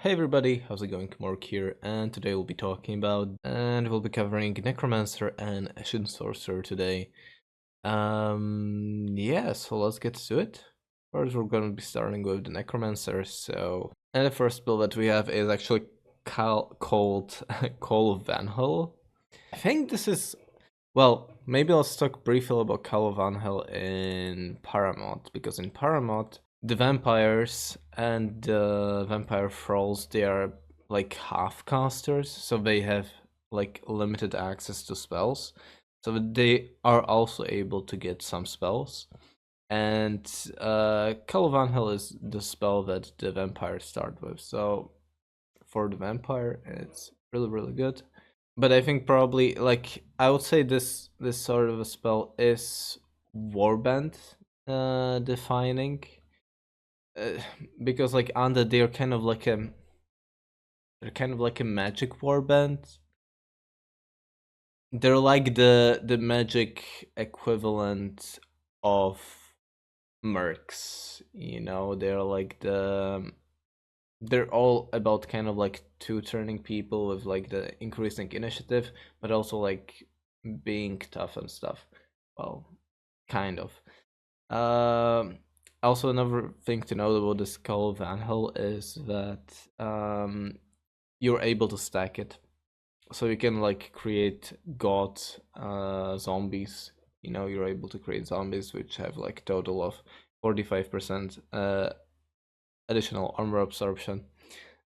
Hey everybody, how's it going? Mark here, and today we'll be talking about, and we'll be covering Necromancer and Ashen Sorcerer today. Yeah, so let's get to it. First, we're gonna be starting with the Necromancer, and the first spell that we have is actually called Call of Vanhel. I think this is, well, maybe I'll talk briefly about Call of Vanhel in Paramod, because in Paramod, the vampires and the vampire thralls, they are like half casters, so they have like limited access to spells. So they are also able to get some spells. And Call of Vanhel is the spell that the vampires start with. So for the vampire, it's really good. But I think probably like I would say this sort of a spell is warband defining, uh, because like undead they're kind of like a magic warband. They're like the magic equivalent of mercs, you know. They're all about kind of like two-turning people with like the increasing initiative, but also like being tough and stuff. Well, kind of. Also, another thing to note about this Call of Vanhel is that you're able to stack it, so you can like create god zombies. You know, you're able to create zombies which have like total of 45% additional armor absorption.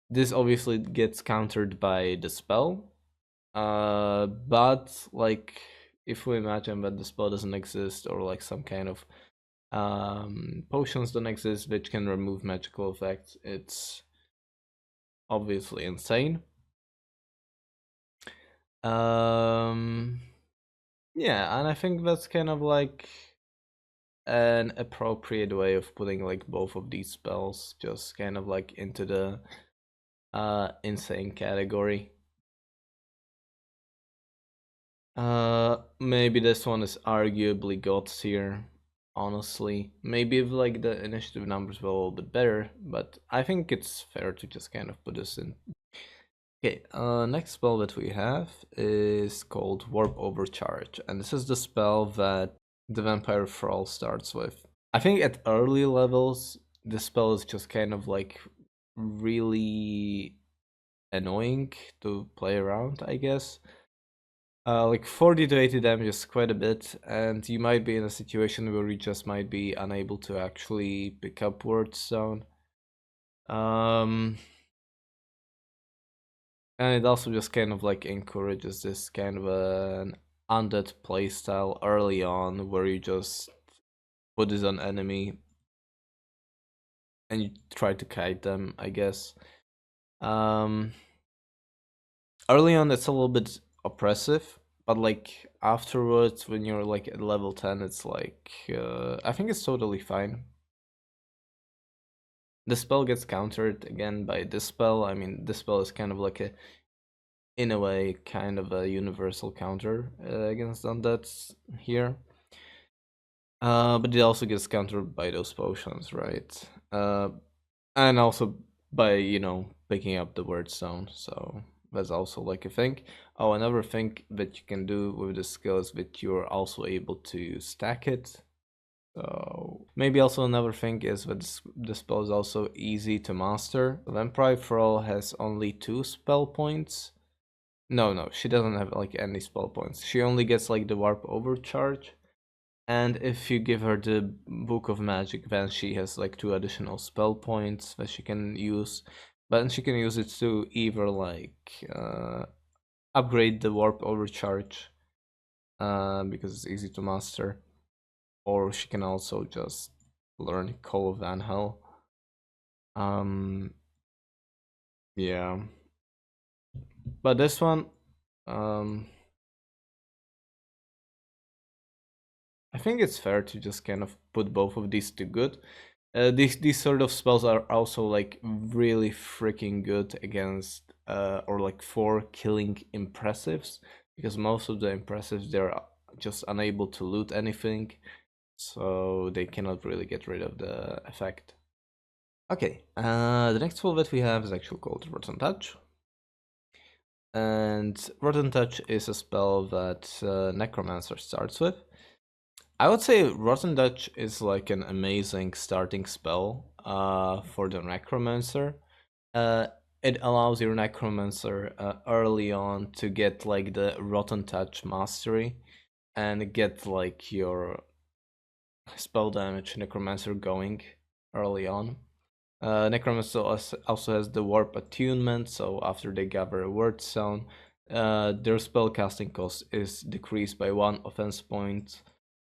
This obviously gets countered by the spell, but like if we imagine that the spell doesn't exist, or like some kind of potions don't exist which can remove magical effects, it's obviously insane. Um, yeah, and I think that's kind of like an appropriate way of putting like both of these spells just kind of like into the insane category. Maybe this one is arguably god tier, honestly. Maybe if like the initiative numbers were a little bit better, but I think it's fair to just kind of put this in. Okay, next spell that we have is called Warp Overcharge, and this is the spell that the Vampire Thrall starts with. I think at early levels, the spell is just kind of like really annoying to play around, I guess. Like 40 to 80 damage is quite a bit, and you might be in a situation where you just might be unable to actually pick up Word Stone. And it also just kind of like encourages this kind of an undead playstyle early on, where you just put this on enemy and you try to kite them, I guess. Um, Early on, it's a little bit oppressive, but like afterwards, when you're like at level 10, it's like I think it's totally fine. The spell gets countered again by this spell. I mean, this spell is kind of like a, in a way, kind of a universal counter against undeads here. But it also gets countered by those potions, right? And also by, you know, picking up the word stone. So that's also like a thing. Oh, another thing that you can do with the skill is that you're also able to stack it. So maybe also another thing is that the spell is also easy to master. Vampire Thrall has only 2 spell points. No, she doesn't have like any spell points. She only gets like the Warp Overcharge. And if you give her the Book of Magic, then she has like 2 additional spell points that she can use. But then she can use it to either like upgrade the Warp Overcharge, because it's easy to master, or she can also just learn Call of Vanhel. Yeah. But this one, um, I think it's fair to just kind of put both of these to good. These sort of spells are also like really freaking good against or like for killing impressives, because most of the impressives, they're just unable to loot anything, so they cannot really get rid of the effect. Okay, the next spell that we have is actually called Rotten Touch. And Rotten Touch is a spell that Necromancer starts with. I would say Rotten Touch is like an amazing starting spell for the Necromancer. Uh, it allows your Necromancer early on to get like the Rotten Touch mastery and get like your spell damage Necromancer going early on. Necromancer also has the Warp Attunement, so after they gather a Word Sound, their spellcasting cost is decreased by 1 offense point.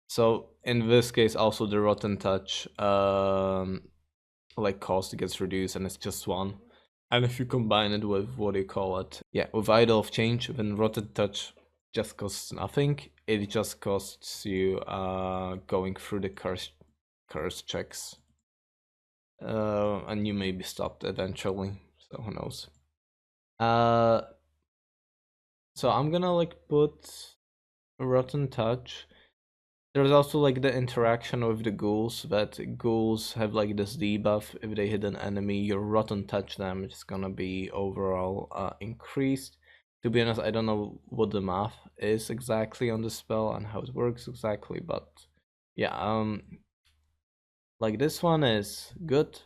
So in this case, also the Rotten Touch like cost gets reduced, and it's just 1. And if you combine it with what do you call it? Yeah, with Idol of Change, then Rotten Touch just costs nothing. It just costs you going through the curse checks. And you may be stopped eventually, so who knows. So I'm gonna like put Rotten Touch. There's also like the interaction with the ghouls, that ghouls have like this debuff. If they hit an enemy, your Rotten Touch damage is gonna be overall increased. To be honest, I don't know what the math is exactly on the spell and how it works exactly, but yeah, like this one is good.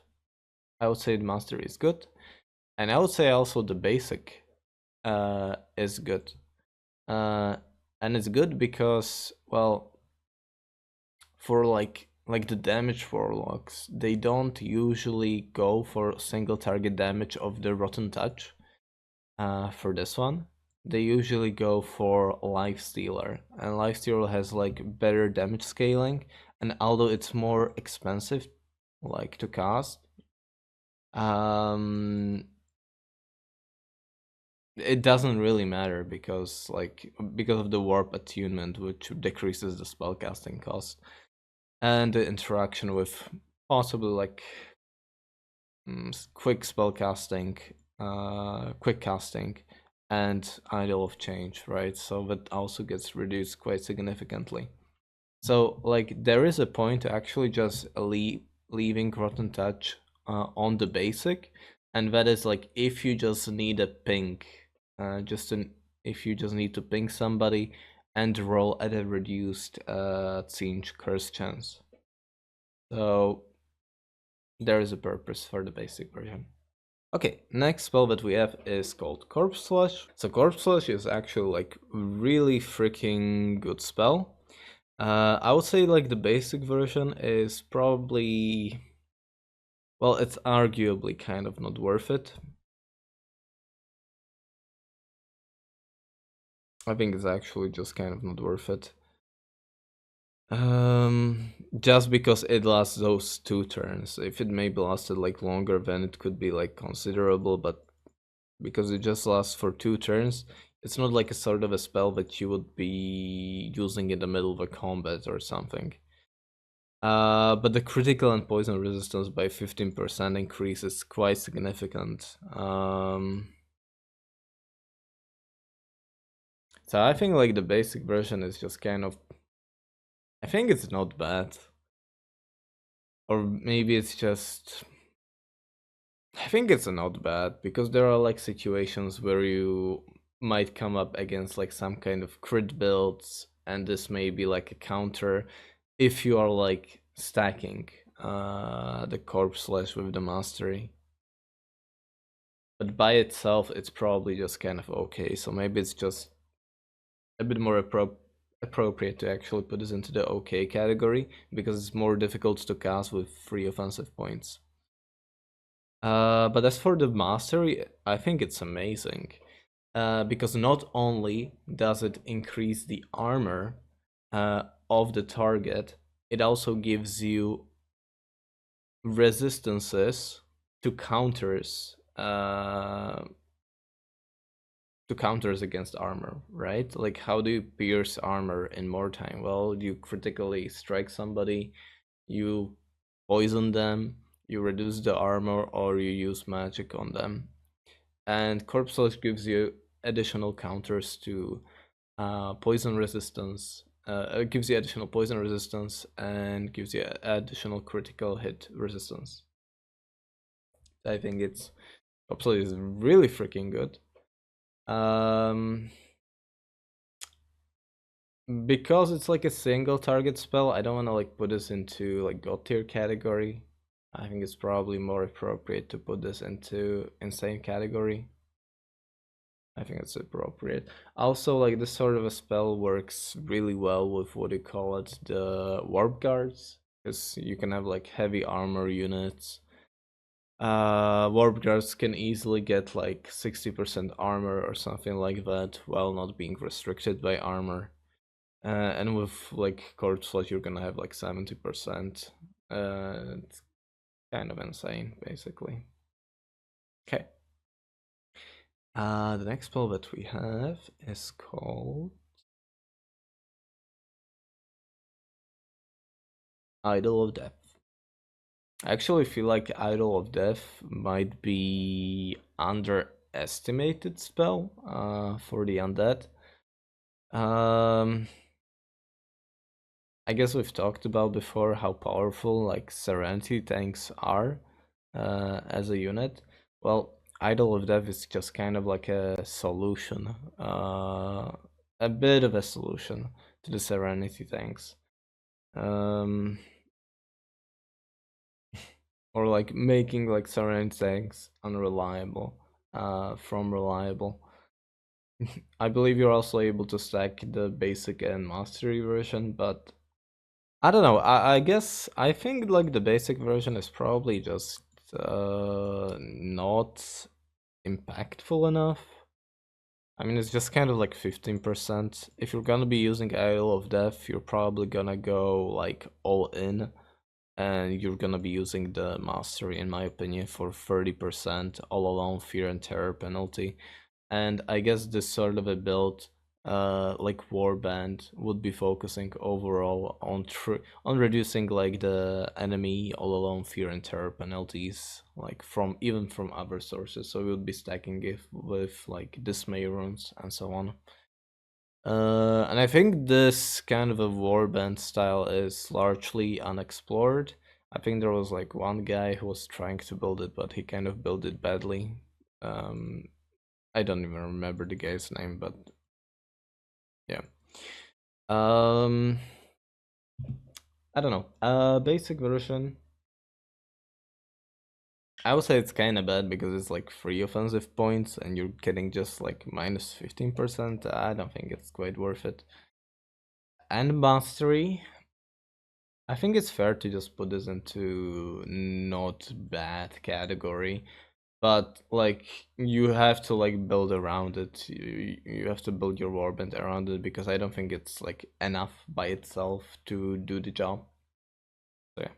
I would say the mastery is good. And I would say also the basic is good. Uh, and it's good because, well, for like the damage warlocks, they don't usually go for single target damage of the Rotten Touch. For this one, they usually go for Lifestealer, and Lifestealer has like better damage scaling, and although it's more expensive, like to cast, um, it doesn't really matter because because of the warp attunement, which decreases the spellcasting cost and the interaction with possibly like quick spellcasting, quick casting, and idle of change, right? So that also gets reduced quite significantly. So like there is a point to actually just leaving Rotten Touch on the basic, and that is like if you just need a ping, if you just need to ping somebody and roll at a reduced change curse chance. So there is a purpose for the basic version. Okay, next spell that we have is called Corpse Slash. So Corpse Slash is actually like really freaking good spell. I would say like the basic version is probably, well, it's arguably kind of not worth it. I think it's actually just kind of not worth it. Just because it lasts those 2 turns. If it maybe lasted like longer, then it could be like considerable, but because it just lasts for 2 turns, it's not like a sort of a spell that you would be using in the middle of a combat or something. But the critical and poison resistance by 15% increase is quite significant. So I think like the basic version is just kind of, I think it's not bad. Or maybe it's just, I think it's not bad because there are like situations where you might come up against like some kind of crit builds, and this may be like a counter if you are like stacking the Corpse Slash with the mastery. But by itself, it's probably just kind of okay. So maybe it's just a bit more appropriate to actually put this into the okay category because it's more difficult to cast with 3 offensive points. But as for the mastery, I think it's amazing. Because not only does it increase the armor of the target, it also gives you resistances to counters against armor, right? Like how do you pierce armor in Mordheim? Well, you critically strike somebody, you poison them, you reduce the armor, or you use magic on them. And Corpse Slash gives you additional counters to poison resistance. It gives you additional poison resistance and gives you additional critical hit resistance. I think it's absolutely is really freaking good. Because it's like a single target spell, I don't want to like put this into like god tier category. I think it's probably more appropriate to put this into insane category. I think it's appropriate. Also, like this sort of a spell works really well with what you call it, the warp guards, because you can have like heavy armor units. Warp guards can easily get like 60% armor or something like that while not being restricted by armor. And with like cord slot, you're gonna have like 70%. It's kind of insane, basically. Okay. The next spell that we have is called Idol of Death. I actually feel like Idol of Death might be underestimated spell for the undead. I guess we've talked about before how powerful like Serenity tanks are as a unit. Well, Idol of Death is just kind of like a solution, a bit of a solution to the Serenity tanks. Or like making like Serenity tanks unreliable from reliable. I believe you're also able to stack the basic and mastery version, but I don't know. I guess I think like the basic version is probably just not impactful enough. I mean, it's just kind of like 15%. If you're gonna be using Isle of Death, you're probably gonna go like all in, and you're gonna be using the mastery, in my opinion, for 30% all alone fear and terror penalty. And I guess this sort of a build, like Warband, would be focusing overall on reducing like the enemy all alone fear and terror penalties, like from even from other sources. So we would be stacking it with like dismay runes and so on. And I think this kind of a warband style is largely unexplored. I think there was like one guy who was trying to build it, but he kind of built it badly. Um, I don't even remember the guy's name, but yeah. Um, I don't know. Basic version. I would say it's kind of bad because it's like 3 offensive points and you're getting just like minus 15%. I don't think it's quite worth it. And mastery. I think it's fair to just put this into not bad category, but like you have to like build around it. You have to build your warband around it because I don't think it's like enough by itself to do the job. So yeah.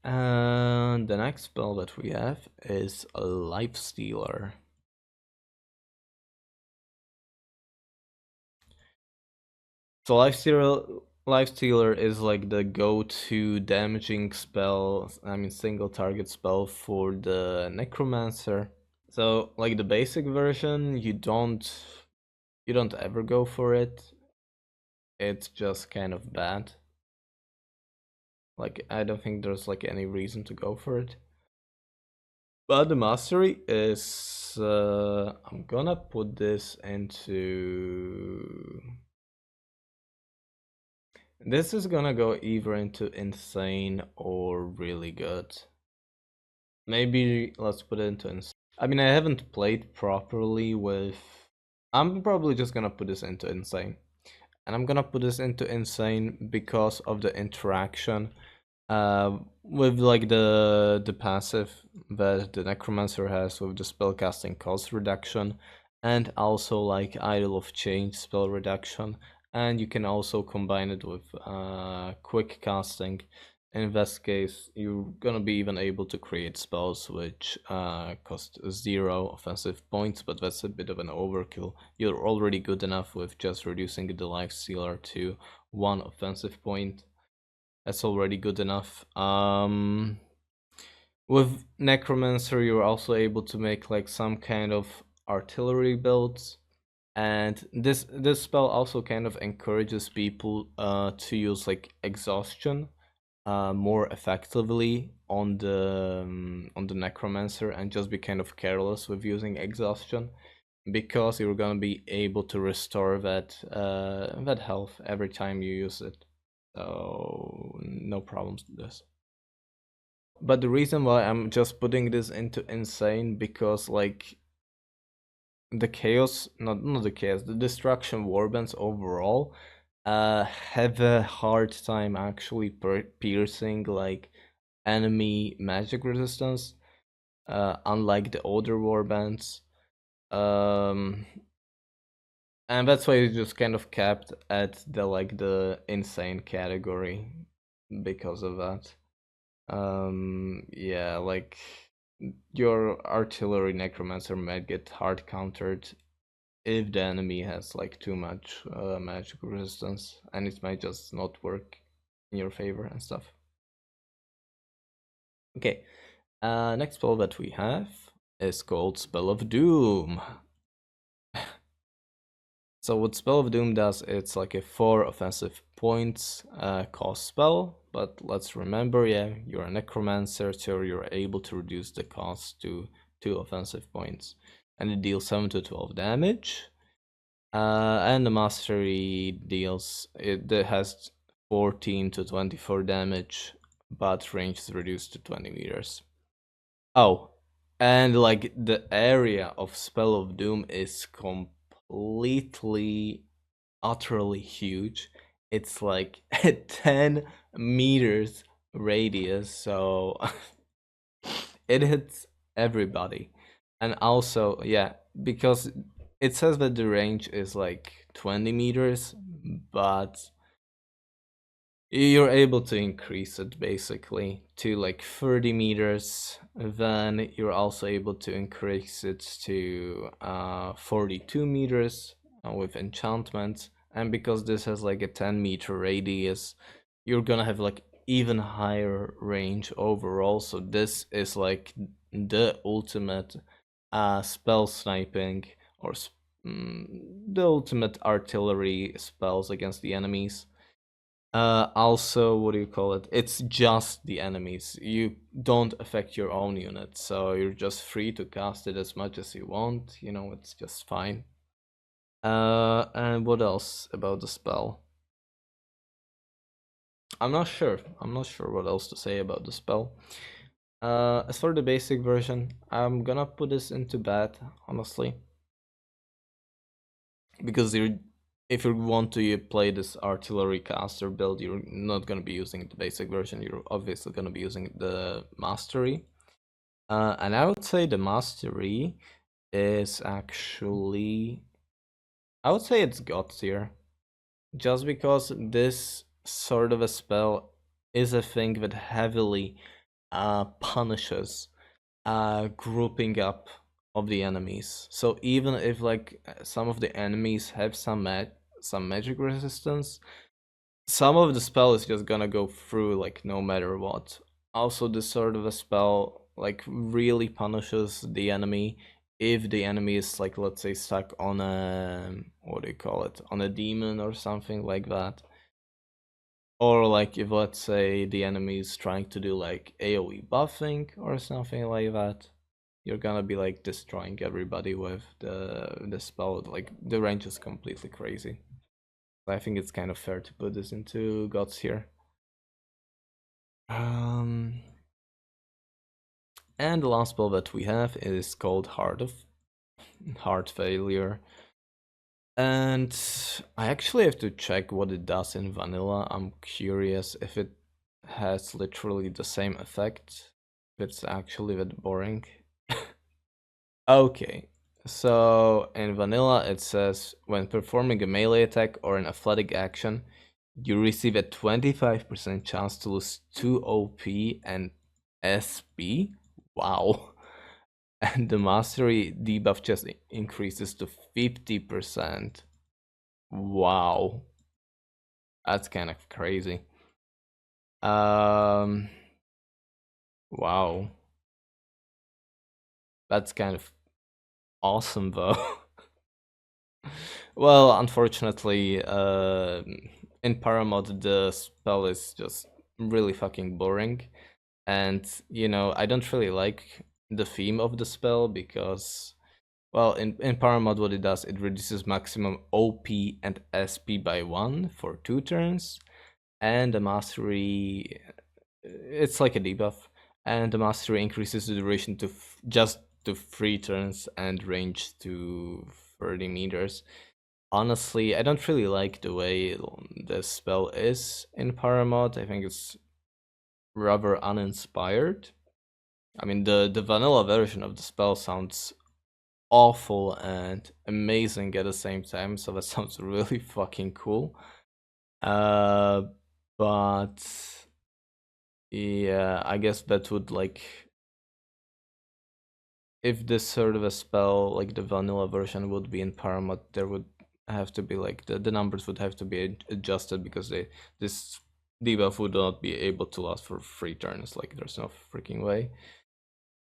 And the next spell that we have is a Life Stealer. So Life Stealer is like the go-to damaging spell, I mean single target spell for the Necromancer. So like the basic version, you don't ever go for it. It's just kind of bad. Like I don't think there's like any reason to go for it. But the mastery is I'm gonna put this into, this is gonna go either into insane or really good. Maybe let's put it into insane. I mean, I haven't played properly with. I'm probably just gonna put this into insane. And I'm gonna put this into insane because of the interaction with like the passive that the Necromancer has with the spellcasting cost reduction, and also like Idol of Change spell reduction, and you can also combine it with quick casting. In this case, you're gonna be even able to create spells which cost 0 offensive points, but that's a bit of an overkill. You're already good enough with just reducing the life stealer to 1 offensive point. That's already good enough. With Necromancer, you're also able to make like some kind of artillery builds, and this spell also kind of encourages people to use like exhaustion more effectively on the Necromancer and just be kind of careless with using exhaustion, because you're gonna be able to restore that health every time you use it. So no problems with this. But the reason why I'm just putting this into insane, because like the chaos, not the chaos, the destruction warbands overall have a hard time actually piercing like enemy magic resistance, unlike the older warbands. Um, and that's why it's just kind of capped at the insane category because of that. Yeah, like your artillery necromancer might get hard countered if the enemy has like too much magic resistance, and it might just not work in your favor and stuff. Okay, next spell that we have is called Spell of Doom. So what Spell of Doom does, it's like a 4 offensive points cost spell, but let's remember, yeah, you're a necromancer, so you're able to reduce the cost to 2 offensive points, and it deals 7 to 12 damage. And the mastery deals, it has 14 to 24 damage, but range is reduced to 20 meters. Oh, and like the area of Spell of Doom is completely, utterly huge. It's like a 10 meters radius, so it hits everybody. And also, yeah, because it says that the range is like 20 meters, but you're able to increase it basically to like 30 meters. Then you're also able to increase it to 42 meters with enchantments. And because this has like a 10-meter radius, you're gonna have like even higher range overall. So this is like the ultimate spell sniping, or the ultimate artillery spells against the enemies. Also, what do you call it? It's just the enemies. You don't affect your own unit, so you're just free to cast it as much as you want. You know, it's just fine. And what else about the spell? I'm not sure. I'm not sure what else to say about the spell. As for the basic version, I'm gonna put this into bad, honestly, because if you want to play this artillery caster build, you're not gonna be using the basic version. You're obviously gonna be using the mastery. And I would say the mastery is actually, I would say it's God tier, just because this sort of a spell is a thing that heavily punishes grouping up of the enemies. So even if like some of the enemies have some magic resistance, some of the spell is just gonna go through like no matter what. Also, this sort of a spell like really punishes the enemy if the enemy is like, let's say, stuck on a, what do you call it, on a demon or something like that. Or like if, let's say, the enemy is trying to do like AoE buffing or something like that, you're gonna be like destroying everybody with the spell. Like the range is completely crazy. I think it's kind of fair to put this into gods here. And the last spell that we have is called Heart Failure. And I actually have to check what it does in vanilla. I'm curious if it has literally the same effect. If it's actually that boring. Okay, so in vanilla it says when performing a melee attack or an athletic action, you receive a 25% chance to lose 2 OP and SP. Wow. And the mastery debuff just increases to 50%. Wow. That's kind of crazy. Wow. That's kind of awesome though. Well, unfortunately, in Paramod the spell is just really fucking boring. And I don't really like the theme of the spell because, well, in Paramod, what it does, it reduces maximum OP and SP by 1 for 2 turns, and the mastery, it's like a debuff, and the mastery increases the duration to just to 3 turns and range to 30 meters. Honestly, I don't really like the way the spell is in Paramod. I think it's rather uninspired. I mean, the vanilla version of the spell sounds awful and amazing at the same time, so that sounds really fucking cool. Uh, but yeah, I guess that would like, if this sort of a spell like the vanilla version would be in Paramount, there would have to be like the numbers would have to be adjusted because this debuff would not be able to last for 3 turns. Like there's no freaking way.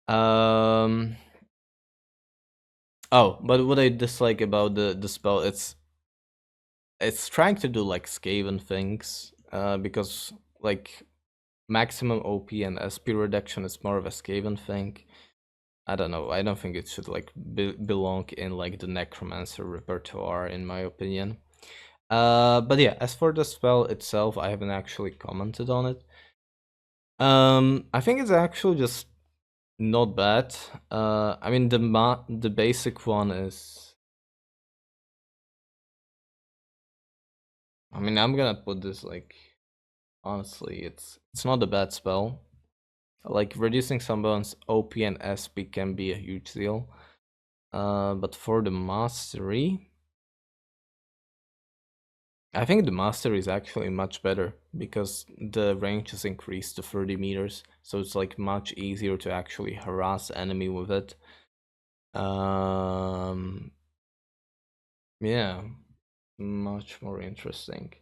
Um. Oh, but what I dislike about the spell, it's trying to do like Skaven things. Because like maximum OP and SP reduction is more of a Skaven thing. I don't know. I don't think it should like belong in like the Necromancer repertoire, in my opinion. But yeah, as for the spell itself, I haven't actually commented on it. I think it's actually just not bad. I mean the basic one is. I mean, I'm gonna put this like, honestly, it's not a bad spell. Like reducing someone's OP and SP can be a huge deal. But for the mastery, I think the mastery is actually much better because the range is increased to 30 meters, so it's like much easier to actually harass enemy with it. Um, yeah, much more interesting.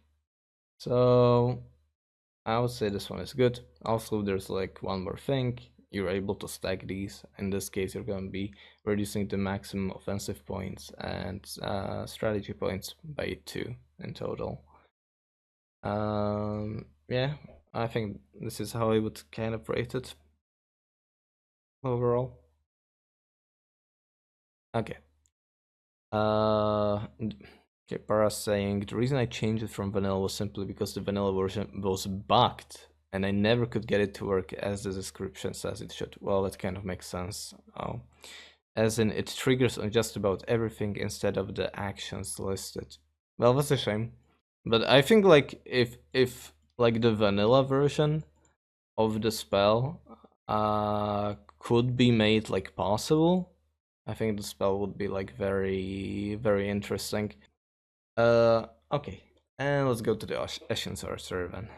So I would say this one is good. Also, there's like one more thing. You're able to stack these. In this case, you're going to be reducing the maximum offensive points and strategy points by 2 in total. Yeah, I think this is how I would kind of rate it overall. Okay. Okay, Para saying the reason I changed it from vanilla was simply because the vanilla version was bugged and I never could get it to work as the description says it should. Well, that kind of makes sense. Oh, as in it triggers on just about everything instead of the actions listed. Well, that's a shame. But I think like if like the vanilla version of the spell could be made like possible, I think the spell would be like very, very interesting. Okay, and let's go to the Ashen Sorcerer then.